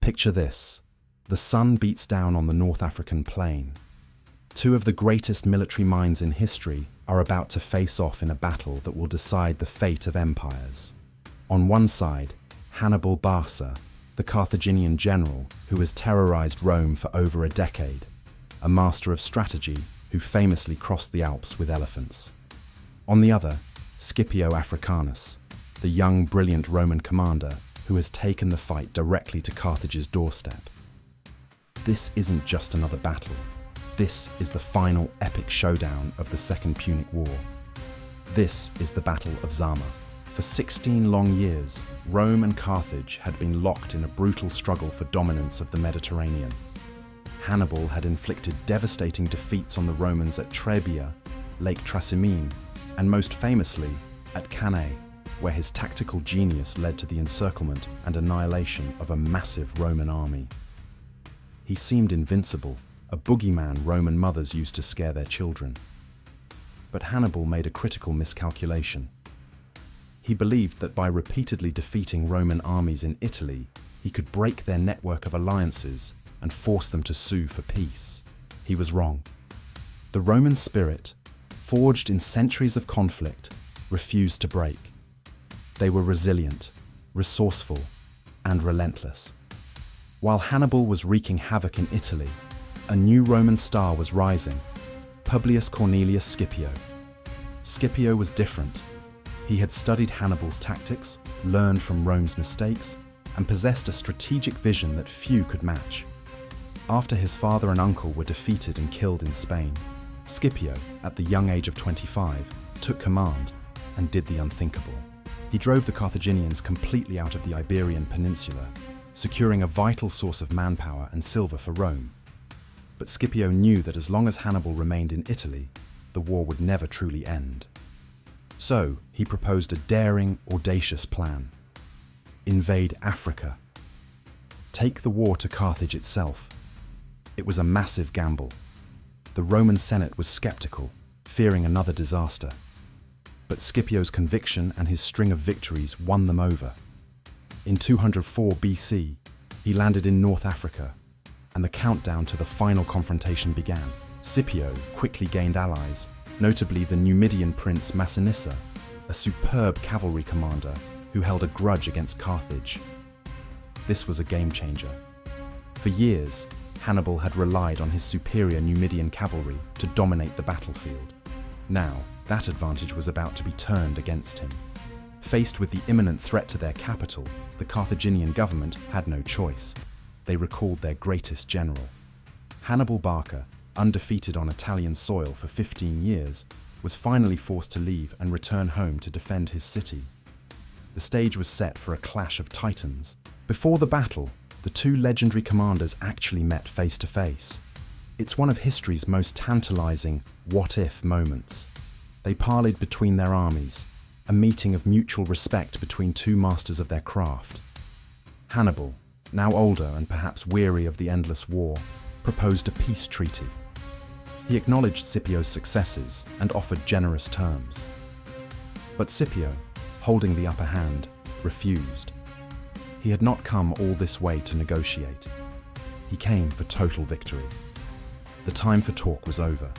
Picture this. The sun beats down on the North African plain. Two of the greatest military minds in history are about to face off in a battle that will decide the fate of empires. On one side, Hannibal Barca, the Carthaginian general who has terrorized Rome for over a decade, a master of strategy who famously crossed the Alps with elephants. On the other, Scipio Africanus, the young, brilliant Roman commander who has taken the fight directly to Carthage's doorstep. This isn't just another battle. This is the final epic showdown of the Second Punic War. This is the Battle of Zama. For 16 long years, Rome and Carthage had been locked in a brutal struggle for dominance of the Mediterranean. Hannibal had inflicted devastating defeats on the Romans at Trebia, Lake Trasimene, and most famously at Cannae, where his tactical genius led to the encirclement and annihilation of a massive Roman army. He seemed invincible, a boogeyman Roman mothers used to scare their children. But Hannibal made a critical miscalculation. He believed that by repeatedly defeating Roman armies in Italy, he could break their network of alliances and force them to sue for peace. He was wrong. The Roman spirit, forged in centuries of conflict, refused to break. They were resilient, resourceful, and relentless. While Hannibal was wreaking havoc in Italy, a new Roman star was rising, Publius Cornelius Scipio. Scipio was different. He had studied Hannibal's tactics, learned from Rome's mistakes, and possessed a strategic vision that few could match. After his father and uncle were defeated and killed in Spain, Scipio, at the young age of 25, took command and did the unthinkable. He drove the Carthaginians completely out of the Iberian Peninsula, securing a vital source of manpower and silver for Rome. But Scipio knew that as long as Hannibal remained in Italy, the war would never truly end. So, he proposed a daring, audacious plan. Invade Africa. Take the war to Carthage itself. It was a massive gamble. The Roman Senate was skeptical, fearing another disaster. But Scipio's conviction and his string of victories won them over. In 204 BC, he landed in North Africa, and the countdown to the final confrontation began. Scipio quickly gained allies, notably the Numidian prince Massinissa, a superb cavalry commander who held a grudge against Carthage. This was a game changer. For years, Hannibal had relied on his superior Numidian cavalry to dominate the battlefield. Now, that advantage was about to be turned against him. Faced with the imminent threat to their capital, the Carthaginian government had no choice. They recalled their greatest general. Hannibal Barca, undefeated on Italian soil for 15 years, was finally forced to leave and return home to defend his city. The stage was set for a clash of titans. Before the battle, the two legendary commanders actually met face to face. It's one of history's most tantalizing what-if moments. They parleyed between their armies, a meeting of mutual respect between two masters of their craft. Hannibal, now older and perhaps weary of the endless war, proposed a peace treaty. He acknowledged Scipio's successes and offered generous terms. But Scipio, holding the upper hand, refused. He had not come all this way to negotiate. He came for total victory. The time for talk was over.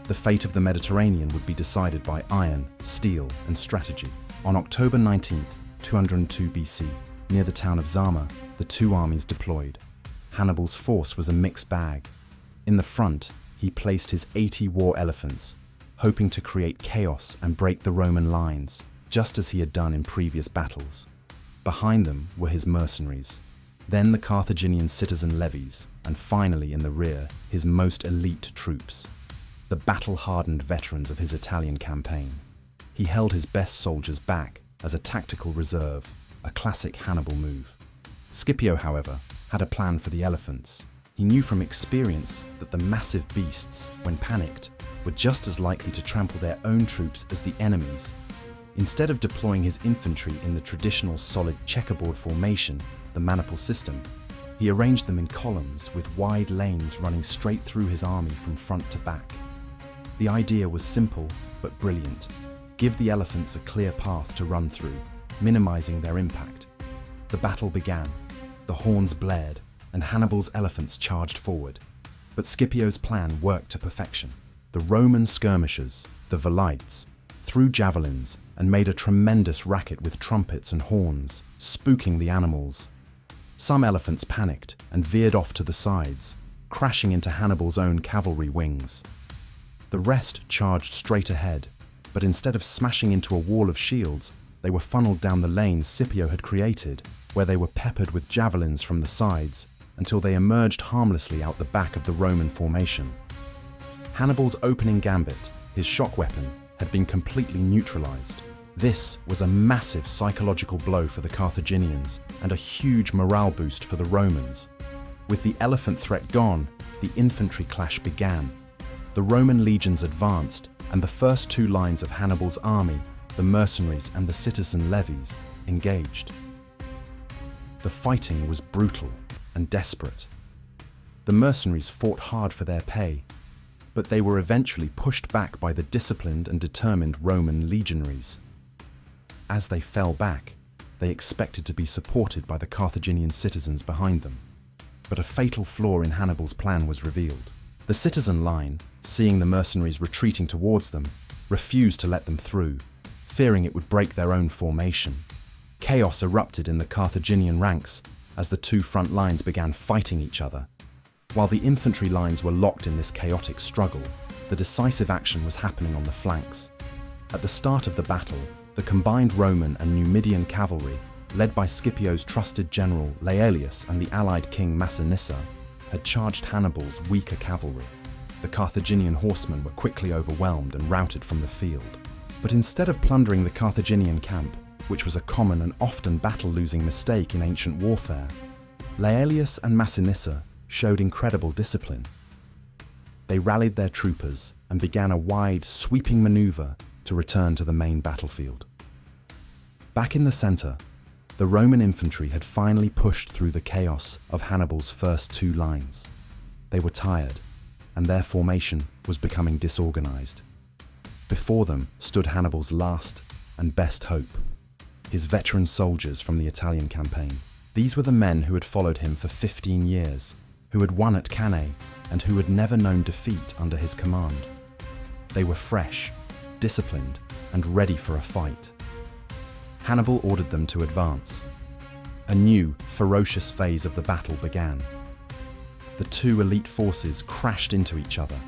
The fate of the Mediterranean would be decided by iron, steel, and strategy. On October 19th, 202 BC, near the town of Zama, the two armies deployed. Hannibal's force was a mixed bag. In the front, he placed his 80 war elephants, hoping to create chaos and break the Roman lines, just as he had done in previous battles. Behind them were his mercenaries, then the Carthaginian citizen levies, and finally in the rear, his most elite troops, the battle-hardened veterans of his Italian campaign. He held his best soldiers back as a tactical reserve, a classic Hannibal move. Scipio, however, had a plan for the elephants. He knew from experience that the massive beasts, when panicked, were just as likely to trample their own troops as the enemy's. Instead of deploying his infantry in the traditional solid checkerboard formation, the maniple system, he arranged them in columns with wide lanes running straight through his army from front to back. The idea was simple but brilliant. Give the elephants a clear path to run through, minimizing their impact. The battle began. The horns blared, and Hannibal's elephants charged forward. But Scipio's plan worked to perfection. The Roman skirmishers, the velites, threw javelins and made a tremendous racket with trumpets and horns, spooking the animals. Some elephants panicked and veered off to the sides, crashing into Hannibal's own cavalry wings. The rest charged straight ahead, but instead of smashing into a wall of shields, they were funneled down the lane Scipio had created, where they were peppered with javelins from the sides until they emerged harmlessly out the back of the Roman formation. Hannibal's opening gambit, his shock weapon, had been completely neutralized. This was a massive psychological blow for the Carthaginians and a huge morale boost for the Romans. With the elephant threat gone, the infantry clash began. The Roman legions advanced, and the first two lines of Hannibal's army, the mercenaries and the citizen levies, engaged. The fighting was brutal and desperate. The mercenaries fought hard for their pay, but they were eventually pushed back by the disciplined and determined Roman legionaries. As they fell back, they expected to be supported by the Carthaginian citizens behind them. But a fatal flaw in Hannibal's plan was revealed. The citizen line, seeing the mercenaries retreating towards them, refused to let them through, fearing it would break their own formation. Chaos erupted in the Carthaginian ranks as the two front lines began fighting each other. While the infantry lines were locked in this chaotic struggle, the decisive action was happening on the flanks. At the start of the battle, the combined Roman and Numidian cavalry, led by Scipio's trusted general Laelius and the allied king Massinissa, had charged Hannibal's weaker cavalry. The Carthaginian horsemen were quickly overwhelmed and routed from the field. But instead of plundering the Carthaginian camp, which was a common and often battle-losing mistake in ancient warfare, Laelius and Massinissa showed incredible discipline. They rallied their troopers and began a wide, sweeping maneuver to return to the main battlefield. Back in the center, the Roman infantry had finally pushed through the chaos of Hannibal's first two lines. They were tired, and their formation was becoming disorganized. Before them stood Hannibal's last and best hope, his veteran soldiers from the Italian campaign. These were the men who had followed him for 15 years, who had won at Cannae, and who had never known defeat under his command. They were fresh, disciplined, and ready for a fight. Hannibal ordered them to advance. A new, ferocious phase of the battle began. The two elite forces crashed into each other.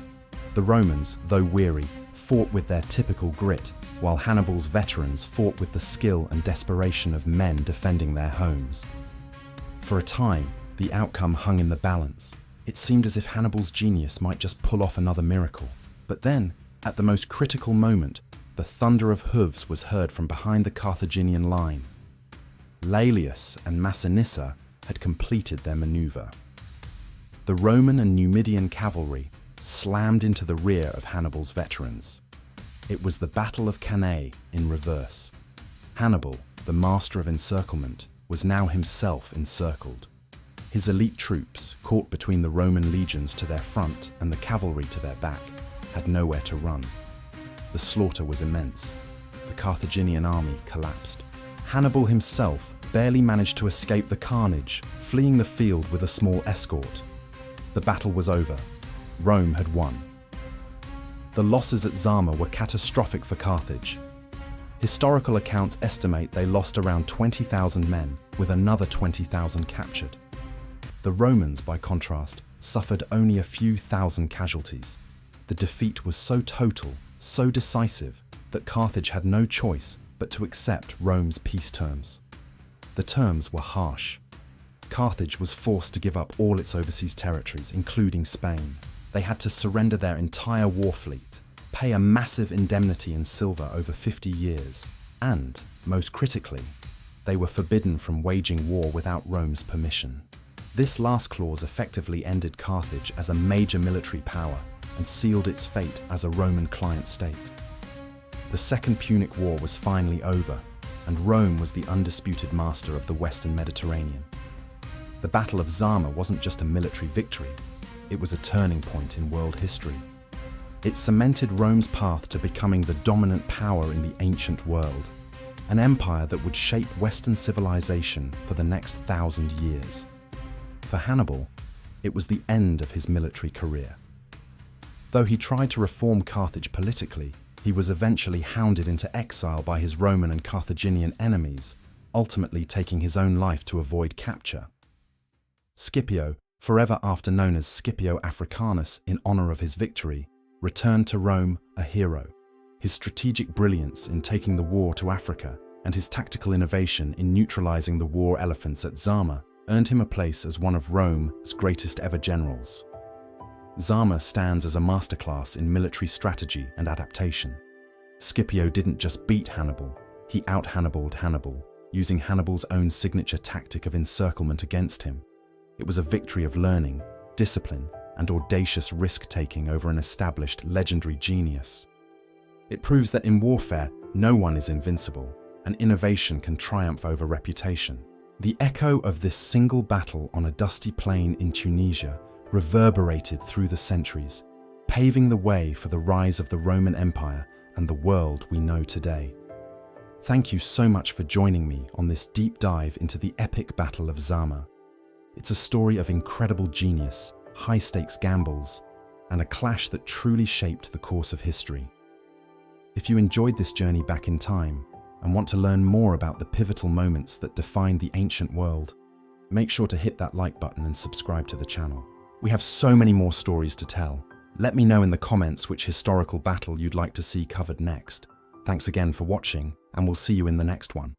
The Romans, though weary, fought with their typical grit, while Hannibal's veterans fought with the skill and desperation of men defending their homes. For a time, the outcome hung in the balance. It seemed as if Hannibal's genius might just pull off another miracle. But then, at the most critical moment, the thunder of hooves was heard from behind the Carthaginian line. Laelius and Massinissa had completed their maneuver. The Roman and Numidian cavalry slammed into the rear of Hannibal's veterans. It was the Battle of Cannae in reverse. Hannibal, the master of encirclement, was now himself encircled. His elite troops, caught between the Roman legions to their front and the cavalry to their back, had nowhere to run. The slaughter was immense. The Carthaginian army collapsed. Hannibal himself barely managed to escape the carnage, fleeing the field with a small escort. The battle was over. Rome had won. The losses at Zama were catastrophic for Carthage. Historical accounts estimate they lost around 20,000 men, with another 20,000 captured. The Romans, by contrast, suffered only a few thousand casualties. The defeat was so total, so decisive, that Carthage had no choice but to accept Rome's peace terms. The terms were harsh. Carthage was forced to give up all its overseas territories, including Spain. They had to surrender their entire war fleet, pay a massive indemnity in silver over 50 years, and, most critically, they were forbidden from waging war without Rome's permission. This last clause effectively ended Carthage as a major military power and sealed its fate as a Roman client state. The Second Punic War was finally over, and Rome was the undisputed master of the Western Mediterranean. The Battle of Zama wasn't just a military victory, it was a turning point in world history. It cemented Rome's path to becoming the dominant power in the ancient world, an empire that would shape Western civilization for the next 1,000 years. For Hannibal, it was the end of his military career. Though he tried to reform Carthage politically, he was eventually hounded into exile by his Roman and Carthaginian enemies, ultimately taking his own life to avoid capture. Scipio, forever after known as Scipio Africanus in honor of his victory, returned to Rome a hero. His strategic brilliance in taking the war to Africa and his tactical innovation in neutralizing the war elephants at Zama earned him a place as one of Rome's greatest ever generals. Zama stands as a masterclass in military strategy and adaptation. Scipio didn't just beat Hannibal, he out-Hannibaled Hannibal, using Hannibal's own signature tactic of encirclement against him. It was a victory of learning, discipline, and audacious risk-taking over an established, legendary genius. It proves that in warfare, no one is invincible, and innovation can triumph over reputation. The echo of this single battle on a dusty plain in Tunisia reverberated through the centuries, paving the way for the rise of the Roman Empire and the world we know today. Thank you so much for joining me on this deep dive into the epic Battle of Zama. It's a story of incredible genius, high-stakes gambles, and a clash that truly shaped the course of history. If you enjoyed this journey back in time and want to learn more about the pivotal moments that defined the ancient world, make sure to hit that like button and subscribe to the channel. We have so many more stories to tell. Let me know in the comments which historical battle you'd like to see covered next. Thanks again for watching, and we'll see you in the next one.